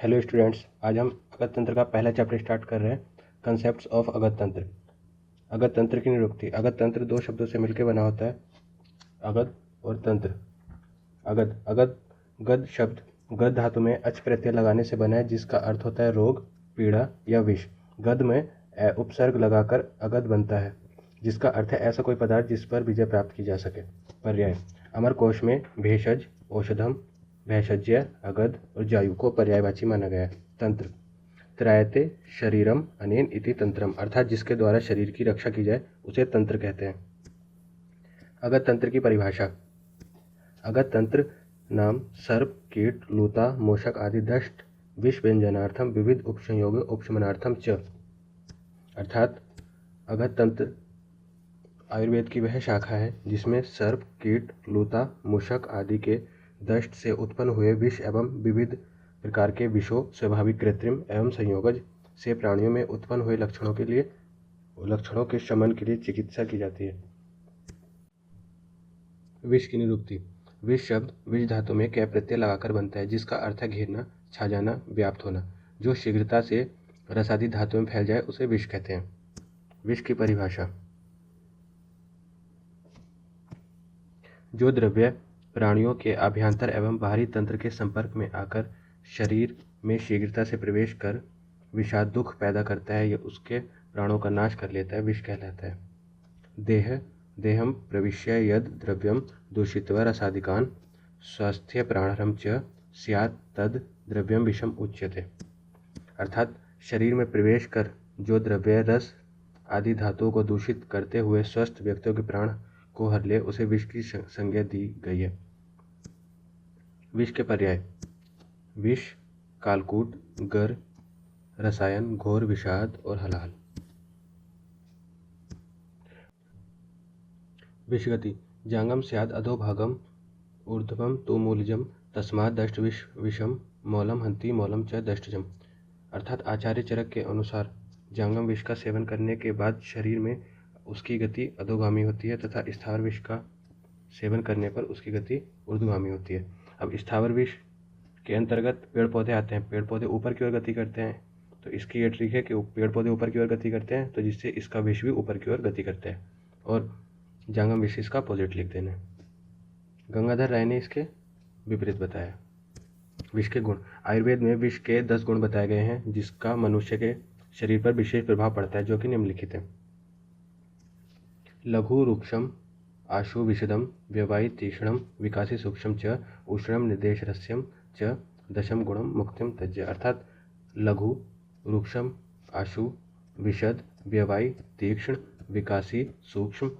Hello students, आज हम अगत तंत्र का पहला चैप्टर स्टार्ट कर रहे हैं, कंसेप्ट्स ऑफ अगत तंत्र। अगत तंत्र की निरुक्ति। अगत तंत्र दो शब्दों से मिलकर बना होता है, अगत और तंत्र। अगत अगत गद शब्द गद धातु में अच प्रत्यय लगाने से बना है, जिसका अर्थ होता है रोग, पीड़ा या विष। गद में उपसर्ग लगाकर अगत बनता है, जिसका अर्थ है ऐसा कोई पदार्थ जिस पर विजय प्राप्त की जा सके। पर्याय। अमरकोश में भेषज, औषधम, भैषज्य, अगध और जायु को पर्यायवाची माना गया है। तंत्र। त्रायते शरीरम अनेन इति तंत्रम, अर्थात जिसके द्वारा शरीर की रक्षा की जाए उसे तंत्र कहते हैं। अगत तंत्र की परिभाषा। अगत तंत्र नाम सर्प, कीट, लूता, मूषक आदि दष्ट विष व्यंजनार्थम विविध उपसंयोग उपशमनार्थम च, अर्थात अगत तंत्र आयुर्वेद की वह शाखा है जिसमें सर्प, कीट, लूता, मूषक आदि के दष्ट से उत्पन्न हुए विष एवं विविध प्रकार के विषों, स्वाभाविक, कृत्रिम एवं संयोगज से प्राणियों में उत्पन्न हुए लक्षणों के शमन के लिए चिकित्सा की जाती है। विष की निरुक्ति। विष शब्द विष धातु में कै प्रत्यय लगाकर बनता है, जिसका अर्थ है घेरना, छा जाना, व्याप्त होना। जो शीघ्रता से रसादी धातु में फैल जाए उसे विष कहते हैं। विष की परिभाषा। जो द्रव्य प्राणियों के आभ्यंतर एवं बाहरी तंत्र के संपर्क में आकर शरीर में शीघ्रता से प्रवेश कर विषाद दुख पैदा करता है या उसके प्राणों का नाश कर लेता है, विष कहलाता है। देहम प्रविश्य यद द्रव्यम दूषित्वा रसादिकान् स्वास्थ्य प्राणहरम च स्यात् तद द्रव्यम विषम उच्यते, अर्थात शरीर में प्रवेश कर जो द्रव्य रस आदि धातुओं को दूषित करते हुए स्वस्थ व्यक्तियों के प्राण को हर ले उसे विष की संज्ञा दी गई है। विष के पर्याय। विष, कालकूट, गर, रसायन, घोर, विषाद और हलाहल। विषगति। जांगम स्याद अधोभागम ऊर्ध्वम तो मूलजम तस्मात् दष्ट विषम मौलम हंति मौलम च दष्टजम, अर्थात आचार्य चरक के अनुसार जांगम विष का सेवन करने के बाद शरीर में उसकी गति अधोगामी होती है तथा स्थावर विष का सेवन करने पर उसकी गति ऊर्ध्वगामी होती है। अब स्थावर विष के अंतर्गत पेड़ पौधे आते हैं। पेड़ पौधे ऊपर की ओर गति करते हैं, तो इसकी ये ट्रिक है कि पेड़ पौधे ऊपर की ओर गति करते हैं, तो जिससे इसका विष भी ऊपर की ओर गति करता है, और जांगम विष इसका अपोजिट लिख देना। गंगाधर राय ने इसके विपरीत बताया। विष के गुण। आयुर्वेद में विष के 10 गुण बताए गए हैं, जिसका मनुष्य के शरीर पर विशेष प्रभाव पड़ता है, जो कि निम्नलिखित है। लघु रुक्षम आशु विशदम व्यवायी तीक्ष्णम विकासी सूक्ष्म च उष्णम निर्देश रस्यम च दशम गुणम मुक्तिम तज्य, अर्थात लघु, रुक्षम, आशु, विशद, व्यवायी, तीक्ष्ण, विकासी, सूक्ष्म,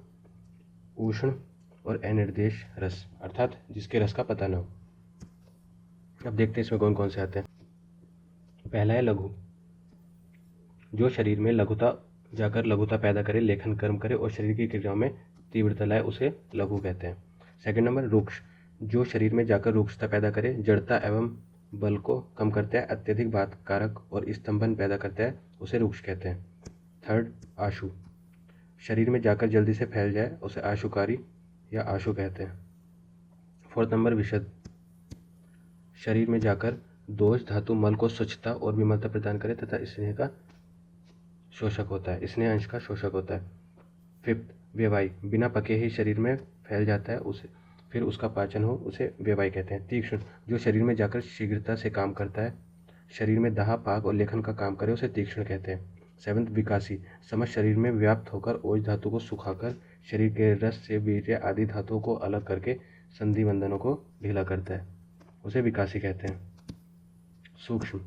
उष्ण और अनिर्देश रस, अर्थात जिसके रस का पता न हो। अब देखते हैं इसमें कौन कौन से आते हैं। पहला है लघु, जो शरीर में लघुता जाकर लघुता पैदा करे, लेखन कर्म करे और शरीर की क्रियाओं में तीव्रता लाए, उसे लघु कहते हैं। सेकंड नंबर रुक्ष, जो शरीर में जाकर रुक्षता पैदा करे, जड़ता एवं बल को कम करता है, अत्यधिक बात कारक और स्तंभन पैदा करता है, उसे रुक्ष कहते हैं। थर्ड आशु, शरीर में जाकर जल्दी से फैल जाए उसे आशुकारी या आशु कहते हैं। फोर्थ नंबर विशद, शरीर में जाकर दोष धातु मल को स्वच्छता और विमलता प्रदान करे तथा स्नेह का शोषक होता है, स्नेह अंश का शोषक होता है। फिफ्थ व्यवाई, बिना पके ही शरीर में फैल जाता है, उसे फिर उसका पाचन हो, उसे व्यवाई कहते हैं। तीक्ष्ण, जो शरीर में जाकर शीघ्रता से काम करता है, शरीर में दाह पाक और लेखन का काम करे, उसे तीक्ष्ण कहते हैं। सेवंथ विकासी, समस्त शरीर में व्याप्त होकर ओज धातु को सुखाकर शरीर के रस से वीर्य आदि धातुओं को अलग करके संधि बंधनों को ढीला करता है, उसे विकासी कहते हैं। सूक्ष्म,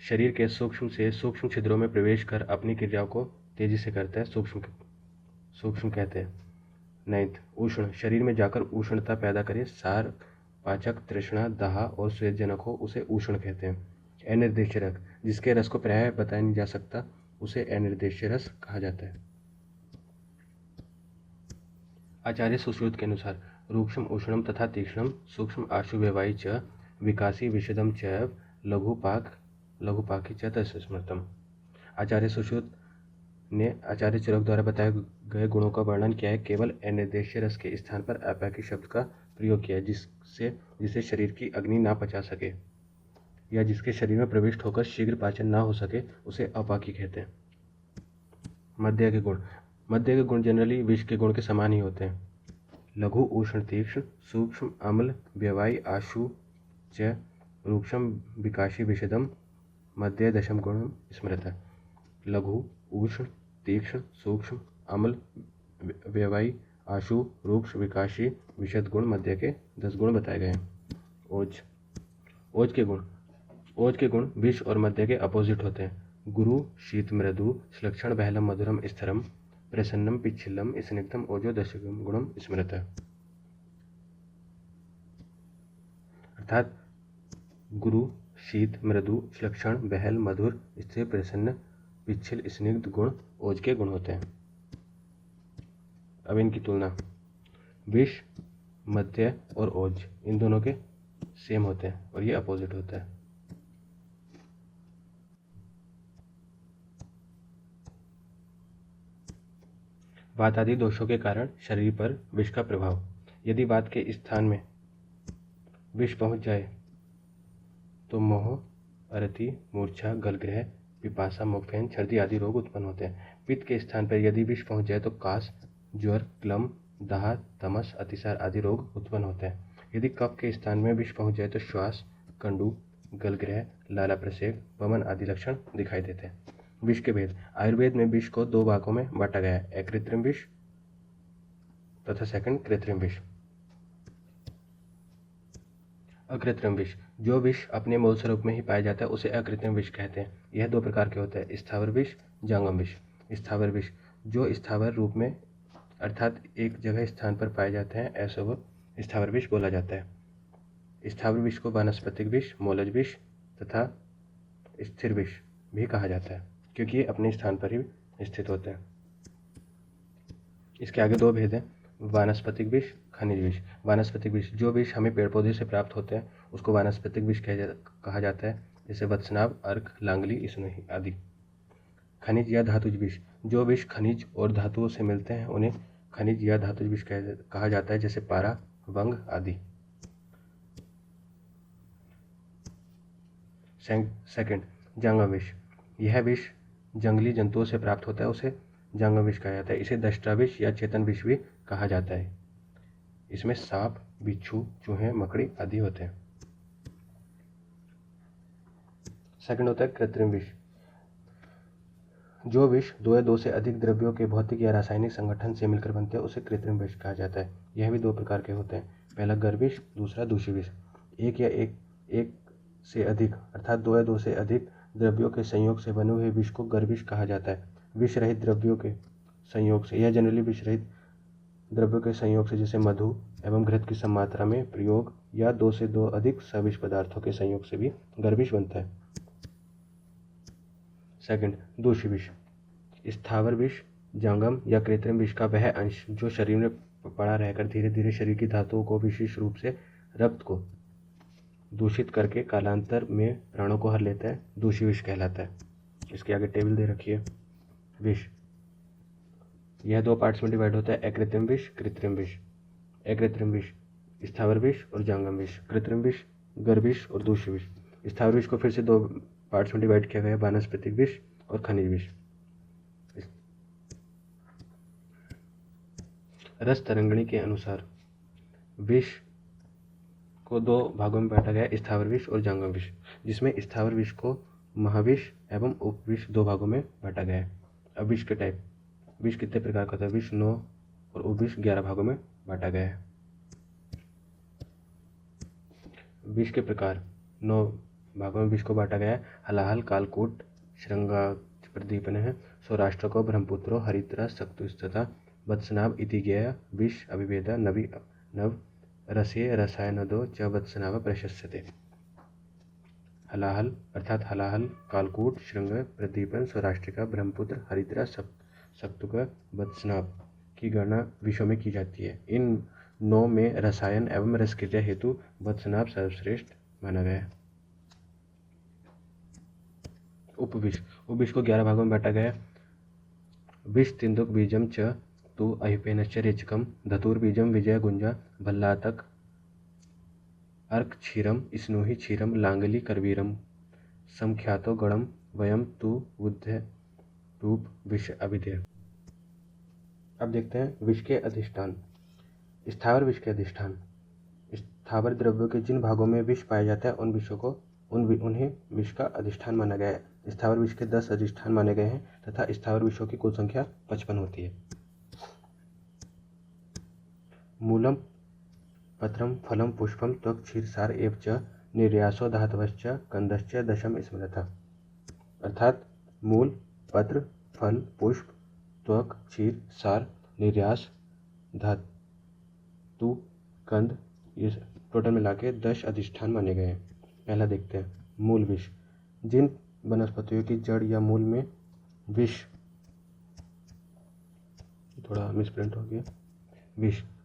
शरीर के सूक्ष्म से सूक्ष्म छिद्रों में प्रवेश कर अपनी क्रियाओं को तेजी से करता है, सूक्ष्म कहते हैं। नाइन्थ उष्ण, शरीर में जाकर उष्णता पैदा करे, सार, पाचक, तृष्णा, दाह और स्वेदजनक हो, उसे उष्ण कहते हैं। अनिर्देश्य, जिसके रस को प्रायः बताया नहीं जा सकता, उसे अनिर्देश्य रस कहा जाता है। आचार्य सुश्रुत के अनुसार रूक्षम उष्णम तथा तीक्ष्णम सूक्ष्म आशु व्यवायी च विकासी विशदम चैव लघुपाकी च तस्मृतम। आचार्य सुश्रुत ने आचार्य चरक द्वारा बताए गए गुणों का वर्णन किया है, केवल अनिर्देश्य रस के स्थान पर अपाकी शब्द का प्रयोग किया है, जिसे शरीर की अग्नि ना पचा सके। या जिसके शरीर में प्रविष्ट होकर शीघ्र पाचन ना हो सके उसे अपाकी कहते हैं। मध्य के गुण। मध्य के गुण जनरली विष के गुण के समान ही होते हैं। लघु उष्ण तीक्ष्ण सूक्ष्म अम्ल व्यवायी आशु च रूक्षम विकाशी विषदम मध्य दशम गुण स्मृत। लघु उष्ण तीक्ष्ण सूक्ष्म अम्ल व्यवायी आशु रूक्ष विकाशी विशद गुण मध्य के 10 गुण बताए गए हैं। ओज। ओज के गुण। ओज के गुण विष और मध्य के अपोजिट होते हैं। गुरु शीत मृदु श्लक्षण बहलम मधुरम स्थरम प्रसन्नम पिच्छिल्लम स्निग्धम ओजो दशम गुणम स्मृत। अर्थात गुरु शीत मृदु श्लक्षण बहल मधुर स्थिर प्रसन्न पिच्छिल स्निग्ध गुण ओज के गुण होते हैं। अब इनकी तुलना। विष मध्य और ओज इन दोनों के सेम होते हैं और ये अपोजिट होता है। वात आदि दोषों के कारण शरीर पर विष का प्रभाव। यदि वात के स्थान में विष पहुंच जाए तो मोह अरति मूर्छा गलग्रह पिपासा मुखफेन छर्दी आदि रोग उत्पन्न होते हैं। पित्त के स्थान पर यदि विष पहुंच जाए तो कास ज्वर क्लम दाह तमस अतिसार आदि रोग उत्पन्न होते हैं। यदि कफ के स्थान में विष पहुंच जाए तो श्वास कंडू गलग्रह लाला प्रसेक वमन आदि लक्षण दिखाई देते हैं। विष के भेद। आयुर्वेद में विष को 2 भागों में बांटा गया है, अकृत्रिम विष तथा सेकंड कृत्रिम विष। अकृत्रिम विष। जो विष अपने मूल स्वरूप में ही पाया जाता है उसे अकृत्रिम विष कहते हैं। यह 2 प्रकार के होते हैं, स्थावर विष जंगम विष। स्थावर विष जो स्थावर रूप में अर्थात एक जगह स्थान पर पाए जाते हैं ऐसा वो स्थावर विष बोला जाता है। स्थावर विष को वानस्पतिक विष मूलज विष तथा स्थिर विष भी कहा जाता है क्योंकि ये अपने स्थान पर ही स्थित होते हैं। इसके आगे 2 भेद हैं, वानस्पतिक विष खनिज विष। वानस्पतिक विष जो विष हमें पेड़ पौधे से प्राप्त होते हैं उसको वानस्पतिक विष कहा जाता है, जैसे वत्सनाभ अर्क लांगली स्नोही आदि। खनिज या धातुज विष जो विष खनिज और धातुओं से मिलते हैं उन्हें खनिज या धातुज विष कहा जाता है, जैसे पारा वंग आदि। सेकंड जंगम विष। यह विष जंगली जंतुओं से प्राप्त होता है, उसे जंगम विष कहा जाता है। इसे दष्टा विष या चेतन विष भी कहा जाता है। इसमें सांप बिच्छू चूहे मकड़ी आदि होते हैं। सेकंड होता है कृत्रिम विष। जो विष 2 या 2 से अधिक द्रव्यों के भौतिक या रासायनिक संगठन से मिलकर बनते हैं उसे कृत्रिम विष कहा जाता है। यह भी 2 प्रकार के होते हैं, पहला गर्विष दूसरा दूषी विष। एक से अधिक अर्थात 2 या 2 से अधिक द्रव्यों के संयोग से बने हुए विष को गर्विष कहा जाता है। विष रहित द्रव्यों के संयोग से, यह जनरली विष रहित द्रव्यों के संयोग से जैसे मधु एवं घृत की सम मात्रा में प्रयोग या 2 से 2 अधिक सविष पदार्थों के संयोग से भी गर्विष बनता है। सेकंड दूषी विष। स्थावर विष जंगम या कृत्रिम विष का वह अंश जो शरीर में पड़ा रहकर धीरे धीरे शरीर की धातुओं को विशेष रूप से रक्त को दूषित करके कालांतर में प्राणों को हर लेता है, दूषी विष कहलाता है। इसके आगे टेबल दे रखी है। विष यह 2 पार्ट्स में डिवाइड होता है, अकृत्रिम विष कृत्रिम विष। अकृत्रिम विष स्थावर विष और जंगम विष। कृत्रिम विष गर्विष और दूषी विष। स्थावर विष को फिर से 2 पार्ट्स में डिवाइड किया गया है, वानस्पतिक विष और खनिज विष। रस तरंगिणी के अनुसार विष को 2 भागों में बांटा गया है, स्थावर विष और जंगम विष, जिसमें स्थावर विष को महाविष एवं उपविष 2 भागों में बांटा गया है। अब विष के टाइप। विष कितने प्रकार का होता है? विष 9 और उपविष 11 भागों में बांटा गया है। विष के प्रकार 9 भागों में विष को बांटा गया है। हलाहल कालकूट श्रृंगा प्रदीपन है सौराष्ट्र को ब्रह्मपुत्रो हरिद्रा सक्तुस्तथा वत्सनाभ इति ज्ञेय विष अभिभेदा नवी नव रसे रसायनदो च वत्सनाभ प्रशस्यते। हलाहल अर्थात हलाहल कालकूट श्रृंग प्रदीपन सौराष्ट्र का ब्रह्मपुत्र हरिद्रा सक्तुक वत्सनाभ की गणना विषयों में की जाती है। इन 9 में रसायन एवं रसक्रिया हेतु वत्सनाभ सर्वश्रेष्ठ माना गया है। उपविष। उपविष को 11 भागों में बांटा गया। विष तिंदुक बीजम च तु अहिपेनश्च रेचकम धतुर बीजम विजय गुंजा भल्लातक अर्क क्षीरम स्नूहि क्षीरम लांगली करवीरम समख्यातो गणम वयम तु बुद्ध रूप विष अभिधेय। अब देखते हैं विष के अधिष्ठान। स्थावर विष के अधिष्ठान। स्थावर द्रव्यों के जिन भागों में विष पाया जाता है उन्हें विष का अधिष्ठान माना गया है। स्थावर विष के 10 अधिष्ठान माने गए हैं तथा स्थावर विषों की कुल संख्या 55 होती है। मूलम पत्रम फलम पुष्पम त्वक क्षीरसार एव च निर्यासो धातवश्च कंदश्च दशम स्मृतः। अर्थात मूल, पत्र, फल, पुष्प, त्वक, क्षीर, सार, निर्यास, धातु, कंद, ये टोटल मिला के 10 अधिष्ठान माने गए हैं। पहला देखते हैं मूल विष। जिन वनस्पतियों की जड़ या मूल में विष, थोड़ा मिसप्रिंट हो गया,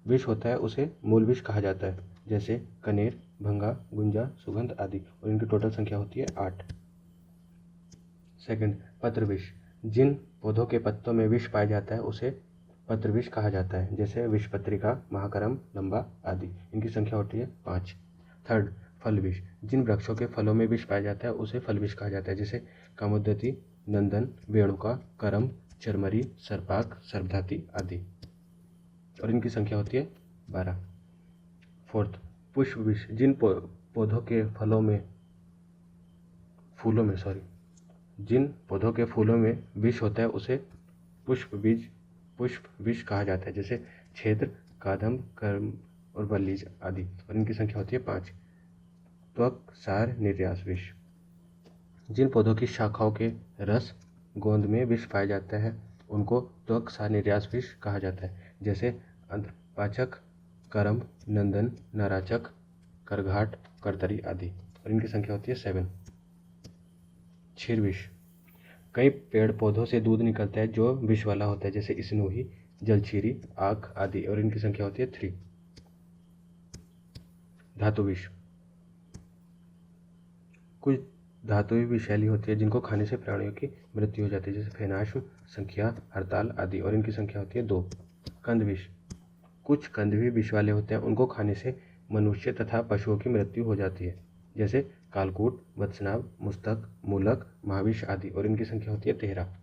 विष होता है उसे मूल विष कहा जाता है, जैसे कनेर, भंगा, गुंजा, सुगंध आदि, और इनकी टोटल संख्या होती है 8। सेकंड, पत्र विष। जिन पौधों के पत्तों में विष पाया जाता है उसे पत्र विष कहा जाता है, जैसे विषपत्रिका, महाकरम, लंबा आदि, इनकी संख्या होती है 5। थर्ड, फल विष। जिन वृक्षों के फलों में विष पाया जाता है उसे फल विष कहा जाता है, जैसे कामोद्यति, नंदन, वेणुका, करम, चरमरी, सर्पाक, सर्वधाती आदि, और इनकी संख्या होती है 12। फोर्थ, पुष्प विष। जिन पौधों के फूलों में विष होता है उसे पुष्प विष कहा जाता है, जैसे क्षेत्र, कादम्ब, कर्म और बल्लीज आदि, और इनकी संख्या होती है 5। त्वक, सार, निर्यास विष। जिन पौधों की शाखाओं के रस, गोंद में विष पाया जाता है उनको त्वक, सार, निर्यास विष कहा जाता है, जैसे अंतपाचक, करम, नंदन, नाराचक, करघाट, करतरी आदि, और इनकी संख्या होती है 7। क्षीर विष। कई पेड़ पौधों से दूध निकलता है जो विष वाला होता है, जैसे स्नूही, जलछीरी, आख आदि, और इनकी संख्या होती है 3। धातु विष। कुछ धातुएं विषैली होती है जिनको खाने से प्राणियों की मृत्यु हो जाती है, जैसे फेनाश्म, संख्या, हड़ताल आदि, और इनकी संख्या होती है 2। कंद विष। कुछ कंद भी विष वाले होते हैं, उनको खाने से मनुष्य तथा पशुओं की मृत्यु हो जाती है, जैसे कालकूट, वत्सनाभ, मुस्तक, मूलक, महाविष आदि, और इनकी संख्या होती है 13।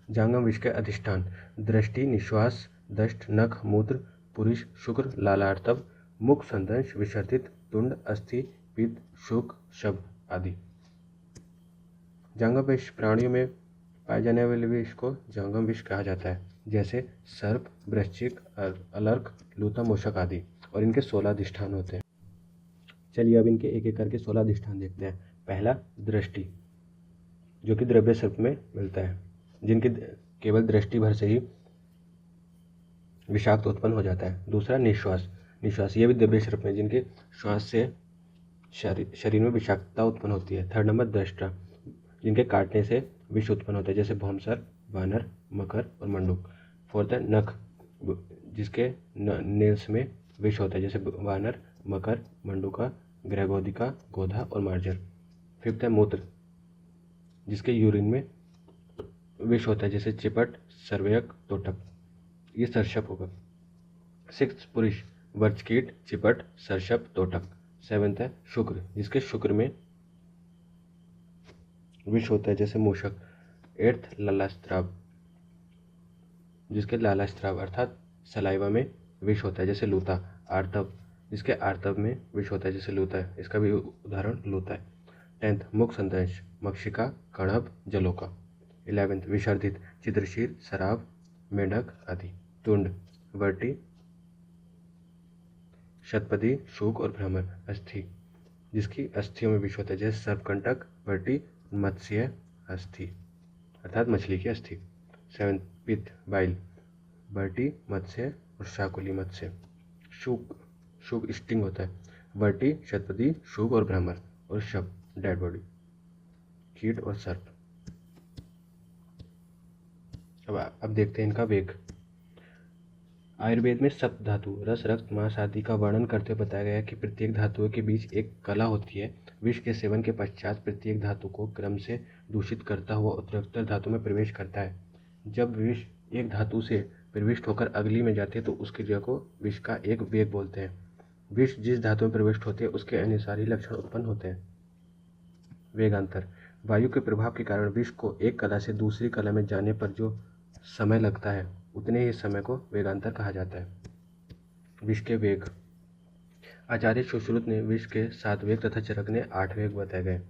जांगम विष के अधिष्ठान। दृष्टि, निश्वास, दष्ट, नख, मूत्र, पुरुष, शुक्र, लालार्तव, मुख, संदंश, विसर्जित, तुंड, अस्थि, पित्त, शुक, शब्द आदि। जांगम विष। प्राणियों में पाए जाने वाले विष को जांगम विष कहा जाता है, जैसे सर्प, वृश्चिक, अलर्क, लूता, मूषक आदि, और इनके 16 अधिष्ठान होते हैं। चलिए अब इनके एक एक करके 16 अधिष्ठान देखते हैं। पहला, दृष्टि, जो कि द्रव्य सर्प में मिलता है, जिनकी केवल दृष्टि भर से ही विषाक्त उत्पन्न हो जाता है। दूसरा, निश्वास, ये भी द्रव्य सर्प में, जिनके श्वास से शरीर में विषाक्तता उत्पन्न होती है। थर्ड नंबर, दृष्टा, जिनके काटने से विष उत्पन्न होता है, जैसे भौमसर, वानर, मकर और मंडूक। फोर्थ है नख, जिसके नेल्स में विष होता है, जैसे वानर, मकर, मंडूका, ग्रहगोदिका, गोधा और मार्जर। फिफ्थ है मूत्र, जिसके यूरिन में विष होता है, जैसे चिपट, सर्वयक, तोटक, ये सरशप होगा। सिक्स्थ, पुरुष, वर्चकीट, चिपट, सरशप, तोटक। सेवेंथ है शुक्र, जिसके शुक्र में विष होता है, जैसे मूषक। एट्थ, लालास्त्राव, जिसके लालास्त्राव अर्थात सलाइवा में विष होता है, जैसे लूता। आर्तव, जिसके आर्तव में विष होता है, जैसे लूता है, इसका भी उदाहरण लूता है। 10th, मुख संदंश, मक्षिका, कणभ, जलोका। 11th, विसर्जित, चित्रशीर, शराब, मेढक आदि। तुंड, वर्टी, शतपदी, शूक और भ्रमर। अस्थि, जिसकी अस्थियों में विष होता है, जैसे सर्पकंटक, वर्टी, मत्स्य अस्थि अर्थात मछली की अस्थि। 7th, पित्त, बाइल, वर्टी, मत्स्य और शाकुली मत्स्य। शूक स्टिंग होता है, वर्टी, शतपदी, शूक और भ्रमर। और शव, डेड बॉडी, कीट और सर्प। अब देखते हैं इनका वेग। आयुर्वेद में सप्त धातु, रस, रक्त, मांस आदि का वर्णन करते हुए बताया गया है कि प्रत्येक धातुओं के बीच एक कला होती है। विष के सेवन के पश्चात प्रत्येक धातु को क्रम से दूषित करता हुआ उत्तरोत्तर धातु में प्रवेश करता है। जब विष एक धातु से प्रविष्ट होकर अगली में जाती है तो उस क्रिया को विष का एक वेग बोलते हैं। विष जिस धातु में प्रविष्ट होते हैं उसके अनुसार ही लक्षण उत्पन्न होते हैं। वेगांतर, वायु के प्रभाव के कारण विष को एक कला से दूसरी कला में जाने पर जो समय लगता है उतने ही समय को वेगांतर कहा जाता है। विष के वेग, आचार्य सुश्रुत ने विष के 7 वेग तथा चरक ने 8 वेग बताए गए।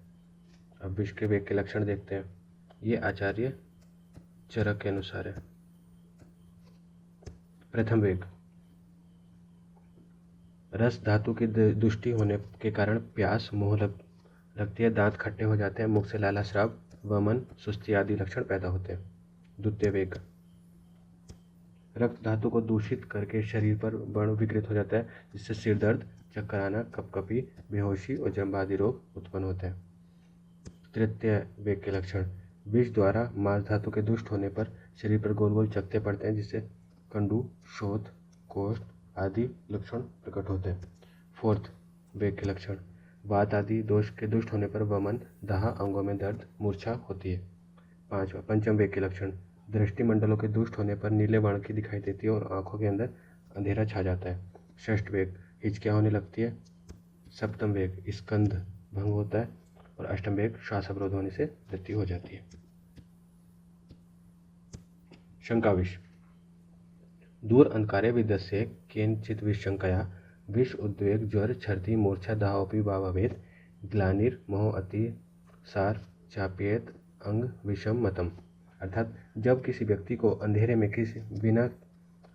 अब विष के वेग के लक्षण देखते हैं। ये आचार्य चरक के अनुसार है। प्रथम वेग, रस धातु की दुष्टि होने के कारण प्यास, मोह लगती है, दांत खट्टे हो जाते हैं, मुख से लाला स्राव, वमन, सुस्ती आदि लक्षण पैदा होते हैं। द्वितीय वेग, रक्त धातु को दूषित करके शरीर पर व्रण विकृत हो जाता है, जिससे सिर दर्द, चक्कर आना, कपकपी, बेहोशी और जंभ आदि रोग उत्पन्न होते हैं। तृतीय वेग के लक्षण, विष द्वारा मांस धातु के दुष्ट होने पर शरीर पर गोल गोल चकत्ते पड़ते हैं, जिससे कंडू, शोथ, कोष्ठ आदि लक्षण प्रकट होते हैं। फोर्थ वेग के लक्षण, वात आदि दोष के दुष्ट होने पर वमन, दाह, अंगों में दर्द, मूर्छा होती है। पंचम वेग के लक्षण, दृष्टि मंडलों के दुष्ट होने पर नीले वर्ण की दिखाई देती है और आंखों के अंदर अंधेरा छा जाता है। षष्ठ वेग, हिचकियाँ होने लगती है। सप्तम वेग, स्कंध भंग होता है और अष्टम वेग, श्वास अवरोध होने से मृत्यु हो जाती है। शंका विष, दूर अंधकारे विदस्य केनचित् विशंकया विष उद्वेग ज्वर छर्दी मूर्छा दाहोपि वा भवेत् ग्लानिर मोह अतिसार चाप्येत अंग विषम मतम। अर्थात जब किसी व्यक्ति को अंधेरे में किसी बिना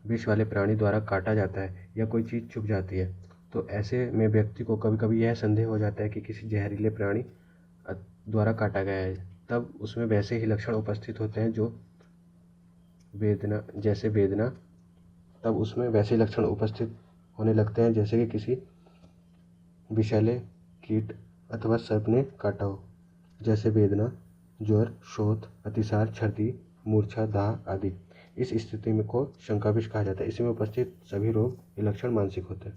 विष वाले प्राणी द्वारा काटा जाता है या कोई चीज़ छुप जाती है तो ऐसे में व्यक्ति को कभी कभी यह संदेह हो जाता है कि किसी जहरीले प्राणी द्वारा काटा गया है। तब उसमें वैसे ही लक्षण उपस्थित होते हैं जो वेदना, जैसे वेदना, तब उसमें वैसे लक्षण उपस्थित होने लगते हैं जैसे कि किसी विषैले कीट अथवा सर्प ने काटा हो, जैसे वेदना, ज्वर, शोथ, अतिसार, छर्दी, मूर्छा, दाह आदि। इस स्थिति में को शंका विष कहा जाता है। इसमें उपस्थित सभी रोग ये लक्षण मानसिक होते हैं।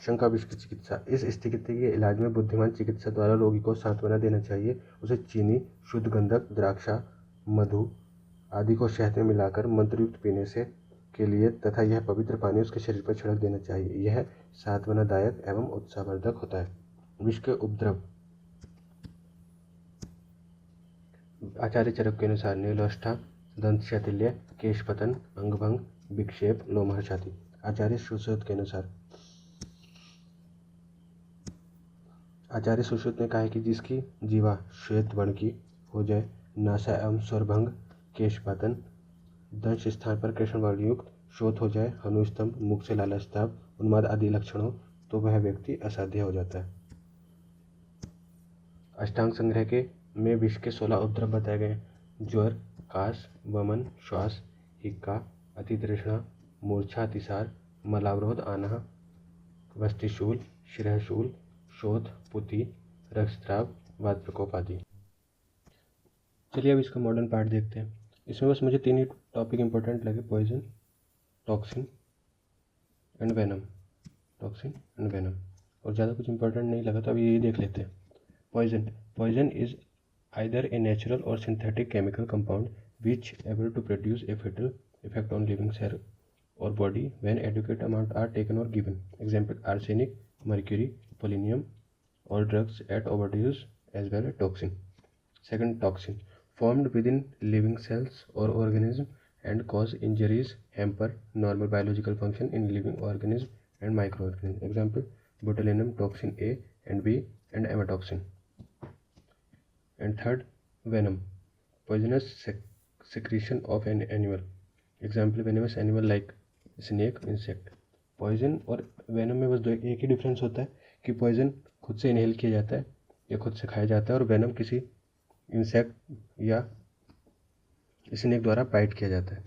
शंका विष की चिकित्सा, इस स्थिति के इलाज में बुद्धिमान चिकित्सा द्वारा रोगी को सांत्वना देना चाहिए। उसे चीनी, शुद्ध गंधक, द्राक्षा, मधु आदि को शहद में मिलाकर मंत्रयुक्त पीने से के लिए तथा यह पवित्र पानी उसके शरीर पर छिड़क देना चाहिए। यह सांत्वनादायक एवं उत्साहवर्धक होता है। विष के उपद्रव, आचार्य चरक के अनुसार नीलोष्ठा, दंत शैथिल्य, केश पतन, अंगभंग, विक्षेप, लोमहर्ष आदि। आचार्य सुश्रुत के अनुसार, आचार्य सुश्रुत ने कहा है कि जिसकी जीवा श्वेत वर्ण की हो जाए, नासा एवं स्वरभंग, केशपातन, दंश स्थान पर कृष्ण वर्ण युक्त, शोथ हो जाए, हनुस्तंभ, मुख से लाला स्राव, उन्माद आदि लक्षण हो तो वह व्यक्ति असाध्य हो जाता है। अष्टांग संग्रह के में विष के 16 उपद्रव बताए गए। ज्वर, काश, वमन, श्वास, हिक्का, अतितृष्णा, मूर्छा, अतिसार, मलावरोध आना, वस्तिशूल, शिरःशूल, शोथ, पुति, रक्तस्राव, वात प्रकोप आदि। चलिए अब इसका मॉडर्न पार्ट देखते हैं। इसमें बस मुझे 3 ही टॉपिक इंपॉर्टेंट लगे, poison, toxin and venom. Toxin and venom, और ज़्यादा कुछ इंपॉर्टेंट नहीं लगा तो अभी यही देख लेते हैं। Poison is either a natural or synthetic chemical compound which able to produce a fatal effect on living cell or body when adequate amount are taken or given. Example: arsenic, mercury, polonium, or drugs at overdose as well as toxin. Second, toxin formed within living cells or organism and cause injuries, hamper normal biological function in living organism and microorganism. Example: botulinum toxin A and B and amatoxin. And third, venom, poisonous secretion of an animal. Example: venomous animal like snake, insect. Poison और venom में बस एक ही difference होता है कि poison खुद से inhale किया जाता है या खुद से खाया जाता है और वेनम किसी इंसेक्ट या स्नेक द्वारा बाइट किया जाता है।